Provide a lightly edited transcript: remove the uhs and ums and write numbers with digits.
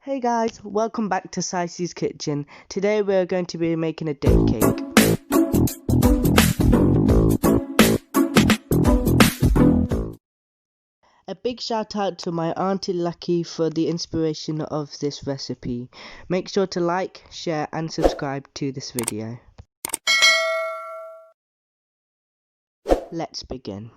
Hey guys, welcome back to Saysi's kitchen. Today we're going to be making a date cake. A big shout out to my auntie Lucky for the inspiration of this recipe. Make sure to like, share and subscribe to this video. Let's begin.